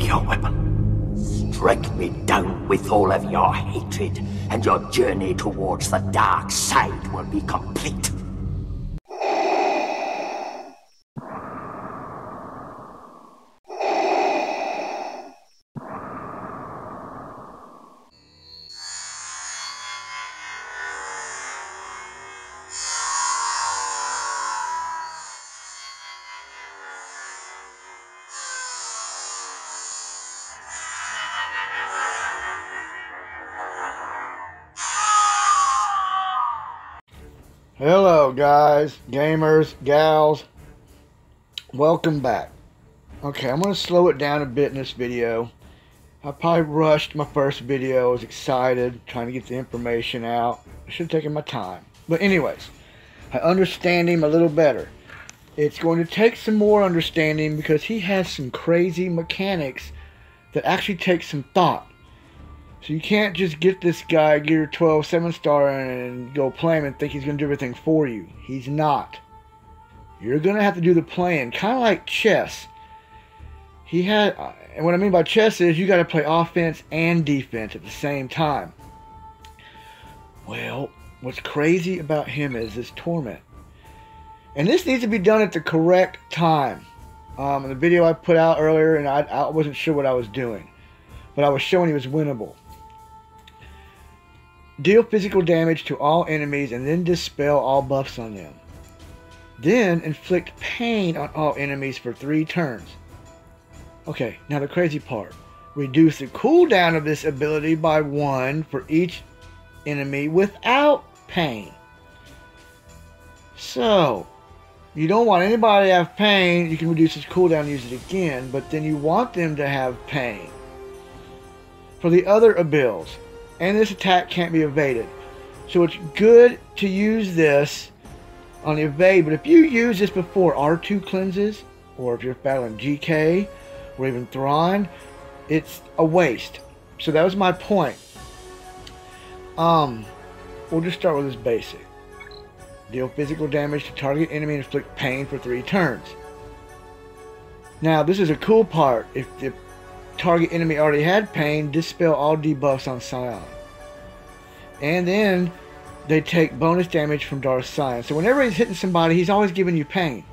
Take your weapon. Strike me down with all of your hatred, and your journey towards the dark side will be complete. Hello guys, gamers, gals, welcome back. Okay, I'm going to slow it down a bit in this video. I probably rushed my first video. I was excited, trying to get the information out. I should have taken my time. But anyways, I understand him a little better. It's going to take some more understanding because he has some crazy mechanics that actually take some thought. So you can't just get this guy Gear 12 7-star and go play him and think he's going to do everything for you. He's not. You're going to have to do the playing, kind of like chess. And what I mean by chess is you got to play offense and defense at the same time. Well, what's crazy about him is this torment. And this needs to be done at the correct time. In the video I put out earlier, and I wasn't sure what I was doing. But I was showing he was winnable. Deal physical damage to all enemies and then dispel all buffs on them. Then inflict pain on all enemies for 3 turns. Okay, now the crazy part. Reduce the cooldown of this ability by 1 for each enemy without pain. So, you don't want anybody to have pain. You can reduce its cooldown and use it again, but then you want them to have pain. For the other abilities, and this attack can't be evaded. So it's good to use this on the evade, but if you use this before R2 cleanses, or if you're battling GK, or even Thrawn, it's a waste. So that was my point. We'll just start with this basic. Deal physical damage to target enemy and inflict pain for 3 turns. Now this is a cool part. If the target enemy already had pain, dispel all debuffs on Sion. And then they take bonus damage from Darth Sion. So whenever he's hitting somebody, he's always giving you pain.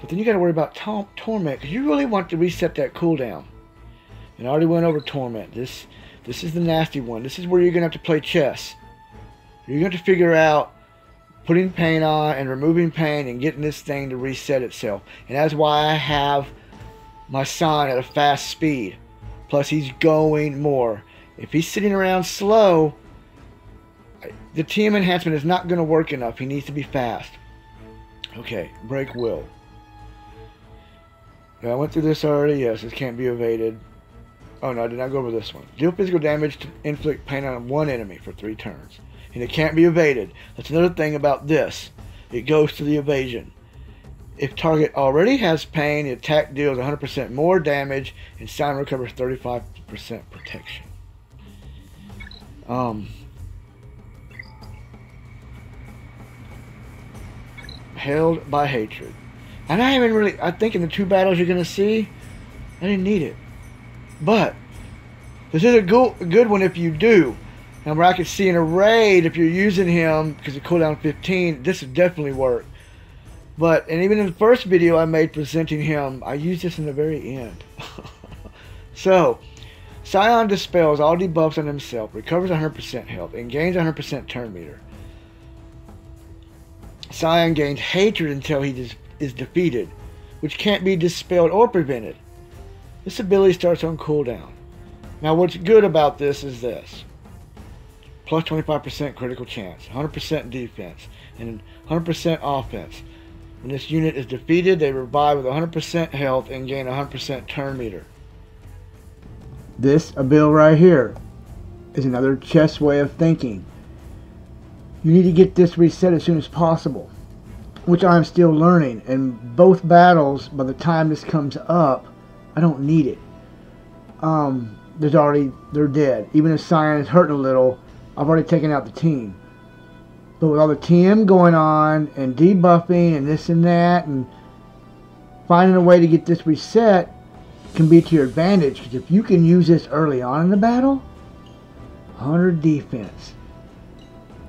But then you got to worry about Torment, because you really want to reset that cooldown. And I already went over Torment. This is the nasty one. This is where you're going to have to play chess. You're going to figure out putting pain on and removing pain and getting this thing to reset itself. And that's why I have my Sion at a fast speed. Plus he's going more. If he's sitting around slow, the TM enhancement is not going to work enough. He needs to be fast. Okay, break will. I went through this already. Yes, this can't be evaded. Oh no, I did not go over this one. Deal physical damage to inflict pain on 1 enemy for 3 turns. And it can't be evaded. That's another thing about this. It goes to the evasion. If target already has pain, the attack deals 100% more damage and Sion recovers 35% protection. Held by hatred. And I think in the 2 battles you're going to see, I didn't need it. But this is a good one if you do. And where I could see in a raid, if you're using him, because it cooldown 15, this would definitely work. But, and even in the first video I made presenting him, I used this in the very end. So, Sion dispels all debuffs on himself, recovers 100% health, and gains 100% turn meter. Sion gains hatred until he is defeated, which can't be dispelled or prevented. This ability starts on cooldown. Now what's good about this is this. Plus 25% critical chance, 100% defense, and 100% offense. When this unit is defeated, they revive with 100% health and gain 100% turn meter. This ability right here is another chess way of thinking. You need to get this reset as soon as possible, which I'm still learning. And both battles, by the time this comes up, I don't need it. They're dead. Even if Sion is hurting a little, I've already taken out the team. But with all the TM going on and debuffing and this and that and finding a way to get this reset, can be to your advantage, because if you can use this early on in the battle, 100 defense,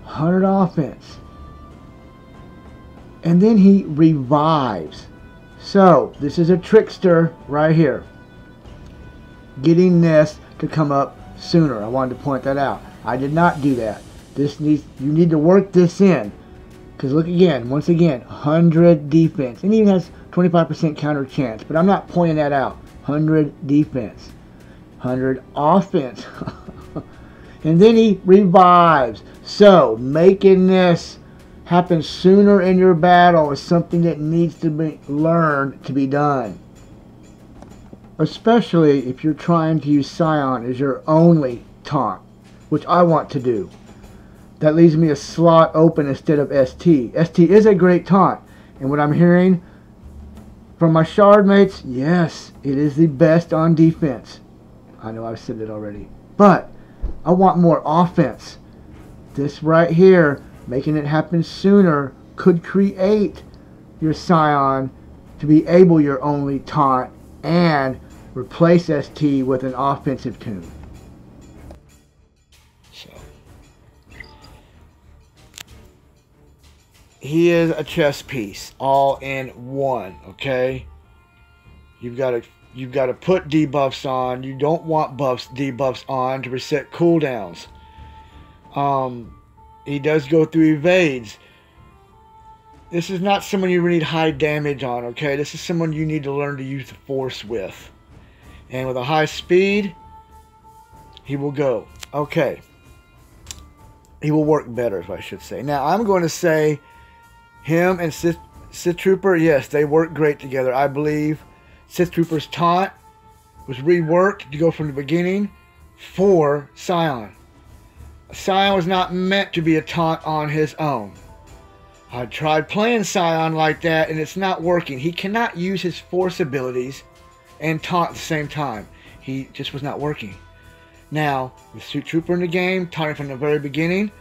100 offense, and then he revives. So this is a trickster right here, getting this to come up sooner. I wanted to point that out. I did not do that. You need to work this in, because look again, once again, 100 defense, and he even has 25% counter chance, but I'm not pointing that out. 100 defense, 100 offense, and then he revives. So making this happen sooner in your battle is something that needs to be learned to be done, especially if you're trying to use Sion as your only taunt, which I want to do. That leaves me a slot open instead of ST. ST is a great taunt, and what I'm hearing from my shard mates, yes, it is the best on defense. I know I've said it already, but I want more offense. This right here, making it happen sooner, could create your Sion to be able your only taunt and replace ST with an offensive tune. So he is a chess piece, all in one. Okay, you've got to put debuffs on. You don't want debuffs on to reset cooldowns. He does go through evades. This is not someone you need high damage on. Okay, this is someone you need to learn to use the force with, and with a high speed, he will go. Okay, he will work better, I should say. Now I'm going to say him and Sith Trooper, yes, they work great together. I believe Sith Trooper's taunt was reworked to go from the beginning for Sion. Sion was not meant to be a taunt on his own. I tried playing Sion like that, and it's not working. He cannot use his force abilities and taunt at the same time. He just was not working. Now, with Sith Trooper in the game, taunting from the very beginning,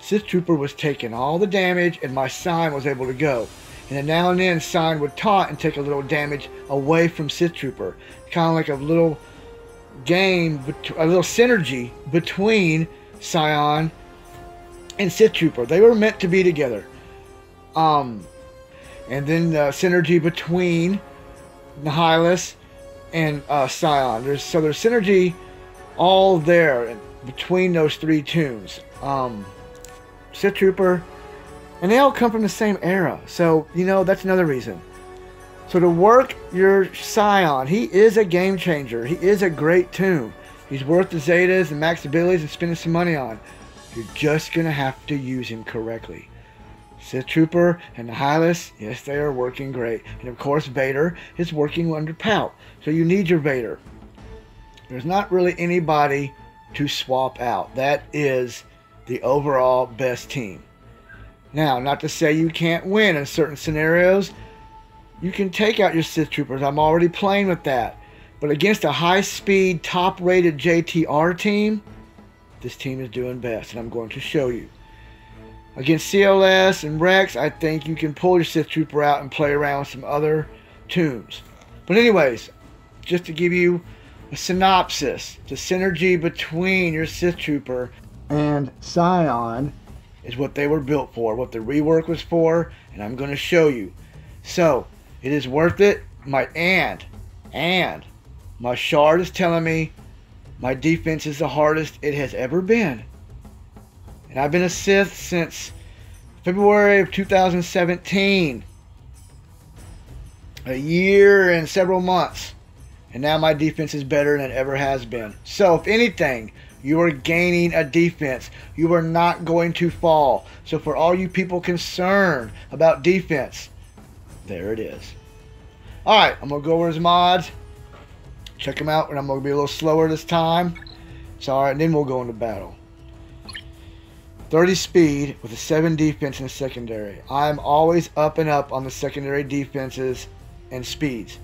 Sith Trooper was taking all the damage, and my Sion was able to go. And then now and then, Sion would taunt and take a little damage away from Sith Trooper. Kind of like a little game, a little synergy between Sion and Sith Trooper. They were meant to be together. And then the synergy between Nihilus and Sion. There's synergy all there between those three tunes. Sith Trooper, and they all come from the same era, so you know that's another reason. So to work your Sion, he is a game changer. He is a great tune. He's worth the Zetas and max abilities and spending some money on. You're just gonna have to use him correctly. Sith Trooper and Nihilus, yes, they are working great, and of course Vader is working under Palp. So you need your Vader. There's not really anybody to swap out. That is the overall best team. Now, not to say you can't win in certain scenarios. You can take out your Sith Troopers. I'm already playing with that. But against a high-speed, top-rated JTR team, this team is doing best, and I'm going to show you. Against CLS and Rex, I think you can pull your Sith Trooper out and play around with some other tunes. But anyways, just to give you a synopsis, the synergy between your Sith Trooper and Sion is what they were built for, what the rework was for, and I'm going to show you. So, it is worth it. And my shard is telling me my defense is the hardest it has ever been. And I've been a Sith since February of 2017. A year and several months. And now my defense is better than it ever has been. So, if anything, you are gaining a defense. You are not going to fall. So for all you people concerned about defense, there it is. Alright, I'm going to go over his mods. Check them out, and I'm going to be a little slower this time. It's alright, and then we'll go into battle. 30 speed with a 7 defense in the secondary. I'm always up and up on the secondary defenses and speeds.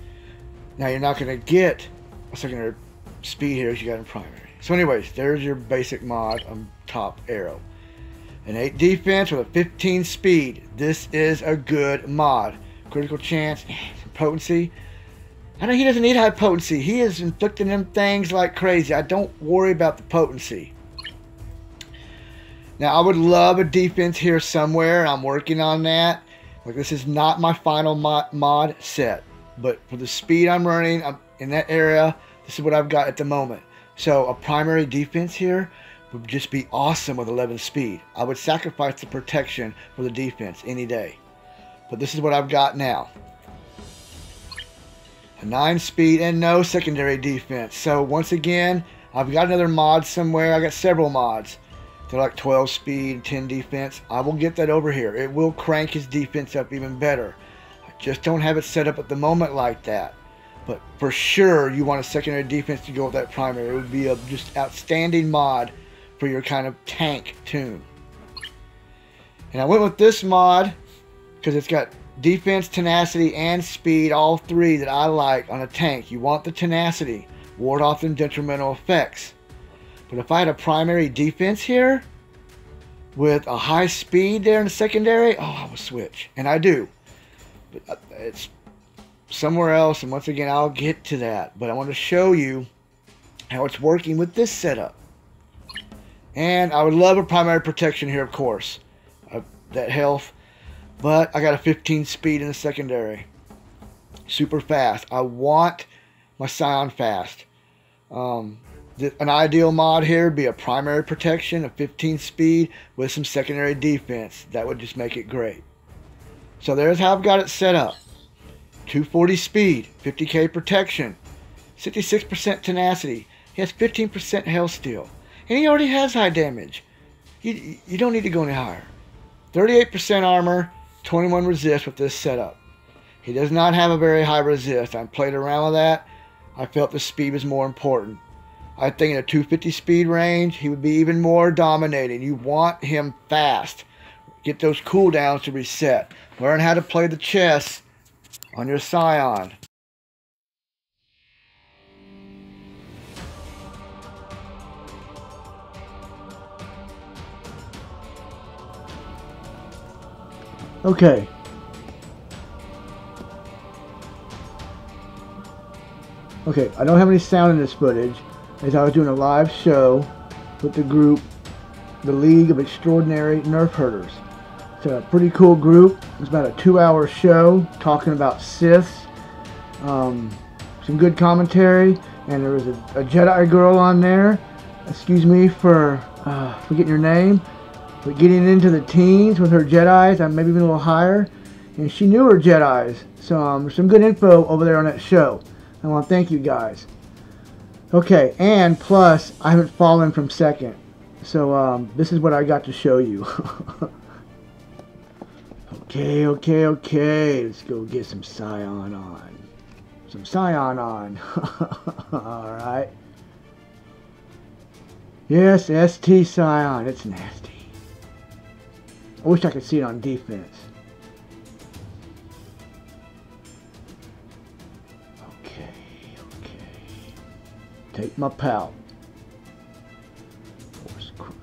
Now you're not going to get a secondary speed here as you got in primary. So anyways, there's your basic mod on top arrow. An 8 defense with a 15 speed. This is a good mod. Critical chance, potency. I know he doesn't need high potency. He is inflicting them things like crazy. I don't worry about the potency. Now, I would love a defense here somewhere. I'm working on that. Like, this is not my final mod set. But for the speed I'm running in that area, this is what I've got at the moment. So, a primary defense here would just be awesome with 11 speed. I would sacrifice the protection for the defense any day. But this is what I've got now. A 9 speed and no secondary defense. So, once again, I've got another mod somewhere. I got several mods. They're like 12 speed, 10 defense. I will get that over here. It will crank his defense up even better. I just don't have it set up at the moment like that. But for sure, you want a secondary defense to go with that primary. It would be a just outstanding mod for your kind of tank tune. And I went with this mod because it's got defense, tenacity, and speed, all three that I like on a tank. You want the tenacity, ward off them detrimental effects. But if I had a primary defense here with a high speed there in the secondary, oh, I would switch. And I do. But it's somewhere else, and once again, I'll get to that. But I want to show you how it's working with this setup. And I would love a primary protection here, of course. That health. But I got a 15 speed in the secondary. Super fast. I want my Sion fast. An ideal mod here would be a primary protection, a 15 speed with some secondary defense. That would just make it great. So there's how I've got it set up. 240 speed, 50k protection, 66% tenacity. He has 15% health steal. And he already has high damage. You don't need to go any higher. 38% armor, 21 resist with this setup. He does not have a very high resist. I played around with that. I felt the speed was more important. I think in a 250 speed range, he would be even more dominating. You want him fast. Get those cooldowns to reset. Learn how to play the chess on your Sion. Okay. Okay, I don't have any sound in this footage, as I was doing a live show with the group, the League of Extraordinary Nerf Herders. It's a pretty cool group. It was about a 2-hour show talking about Siths, some good commentary, and there was a Jedi girl on there. Excuse me for forgetting your name, but getting into the teens with her Jedis, maybe even a little higher, and she knew her Jedis. So there's some good info over there on that show. I want to thank you guys. Okay, and plus, I haven't fallen from second. So, this is what I got to show you. Okay. Let's go get some Sion on. Some Sion on. Alright. Yes, ST Sion. It's nasty. I wish I could see it on defense. Take my Palp. Force crush.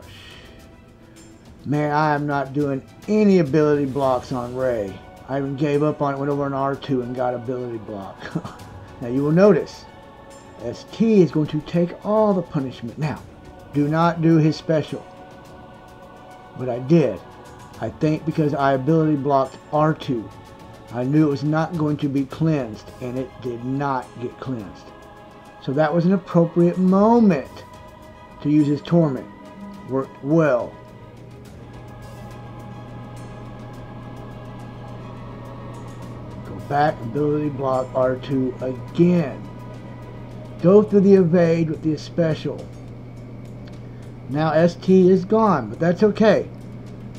Man, I am not doing any ability blocks on Rey. I even gave up on it, went over an R2 and got ability block. Now you will notice, ST is going to take all the punishment. Now, do not do his special. But I did. I think because I ability blocked R2. I knew it was not going to be cleansed, and it did not get cleansed. So that was an appropriate moment to use his torment. Worked well. Go back, ability block R2 again. Go through the evade with the special. Now ST is gone, but that's okay.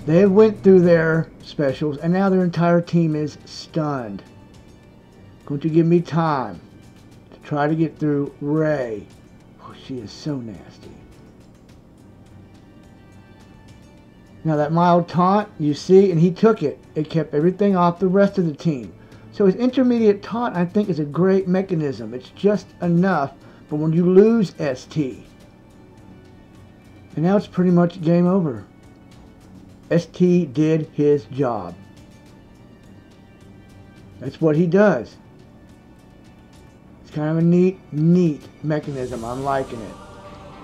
They went through their specials, and now their entire team is stunned. Going to give me time. Try to get through Rey. Oh, she is so nasty. Now that mild taunt, you see, and he took it. It kept everything off the rest of the team. So his intermediate taunt, I think, is a great mechanism. It's just enough for when you lose ST. And now it's pretty much game over. ST did his job. That's what he does. kind of a neat mechanism. I'm liking it.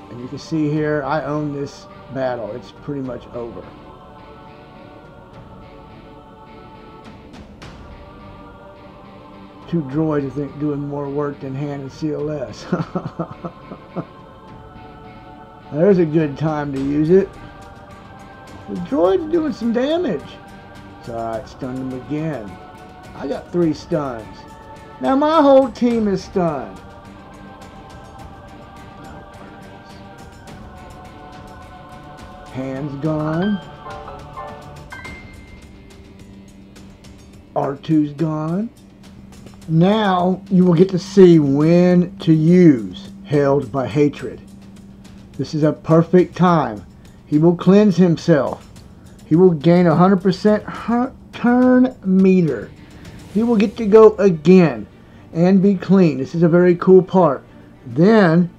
And you can see here, I own this battle. It's pretty much over. Two droids, I think, doing more work than Han and CLS. There's a good time to use it. The droid's doing some damage. It's alright, stun them again. I got 3 stuns. Now my whole team is stunned. No worries. Han's gone. R2's gone. Now you will get to see when to use Held by Hatred. This is a perfect time. He will cleanse himself. He will gain 100% turn meter. He will get to go again and be clean. This is a very cool part. Then,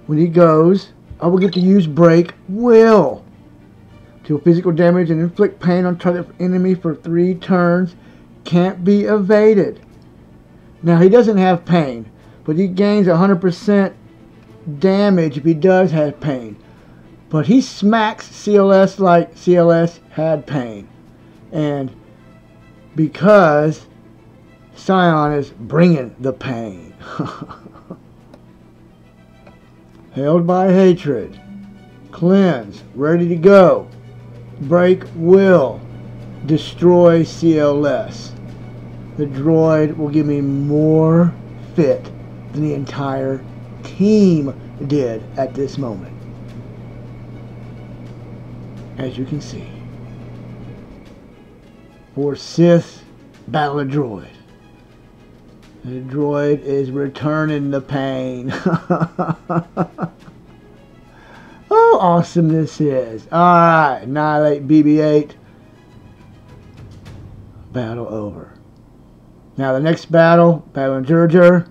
when he goes, I will get to use Break Will. Deal physical damage and inflict pain on target enemy for 3 turns. Can't be evaded. Now, he doesn't have pain, but he gains 100% damage if he does have pain. But he smacks CLS like CLS had pain. And because Sion is bringing the pain. Held by Hatred. Cleanse. Ready to go. Break Will. Destroy CLS. The droid will give me more fit than the entire team did at this moment. As you can see. For Sith, battle a droid. The droid is returning the pain. Oh, awesome this is. Alright, annihilate BB-8. Battle over. Now the next battle, Battle in Jar Jar.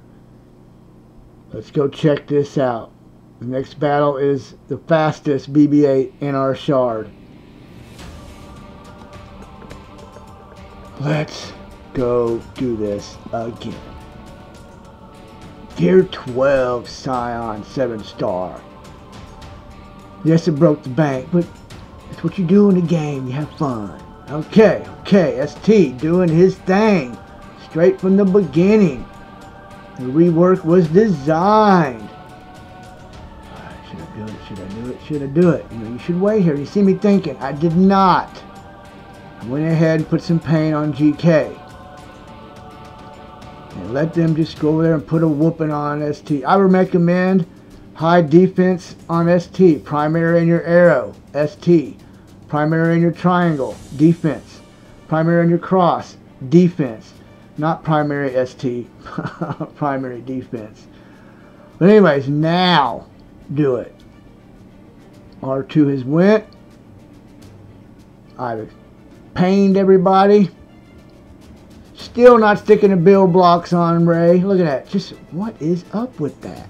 Let's go check this out. The next battle is the fastest BB-8 in our shard. Let's go do this again. G12 Sion 7-star. Yes, it broke the bank, but it's what you do in the game. You have fun. Okay, ST doing his thing. Straight from the beginning. The rework was designed. Should I do it? Should I do it? Should I do it? You know, you should wait here. You see me thinking. I did not. I went ahead and put some paint on GK. And let them just go over there and put a whooping on ST. I would recommend high defense on ST. Primary in your arrow. ST. Primary in your triangle. Defense. Primary in your cross. Defense. Not primary ST. Primary defense. But anyways, now do it. R2 has went. I've pained everybody. Still not sticking the build blocks on Ray. Look at that. Just what is up with that?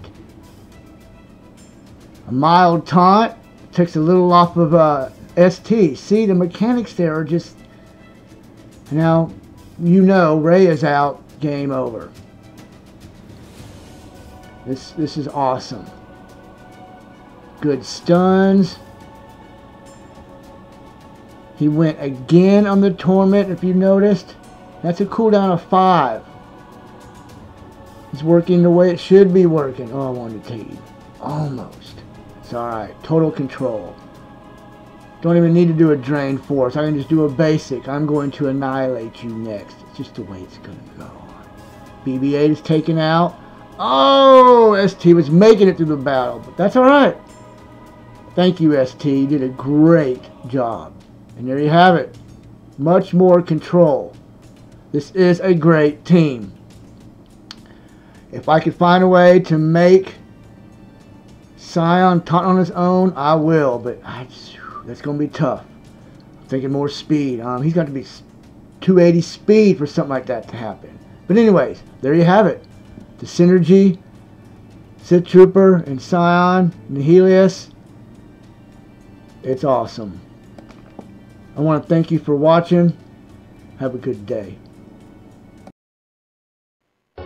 A mild taunt. Takes a little off of ST. See, the mechanics there are just... Now, you know, Ray is out. Game over. This is awesome. Good stuns. He went again on the Torment, if you noticed. That's a cooldown of 5. It's working the way it should be working. Oh, I wanted to take you. Almost. It's alright. Total control. Don't even need to do a Drain Force. I can just do a basic. I'm going to annihilate you next. It's just the way it's going to go. BB-8 is taken out. Oh, ST was making it through the battle. But that's alright. Thank you, ST. You did a great job. And there you have it. Much more control. This is a great team. If I could find a way to make Sion taunt on his own, I will. But that's going to be tough. I'm thinking more speed. He's got to be 280 speed for something like that to happen. But anyways, there you have it. The synergy, Sith Trooper and Sion, Nihilius. It's awesome. I want to thank you for watching. Have a good day.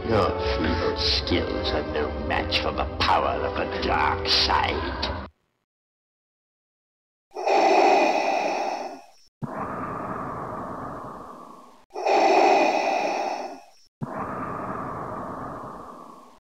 Yeah, skills are no match for the power of the dark side.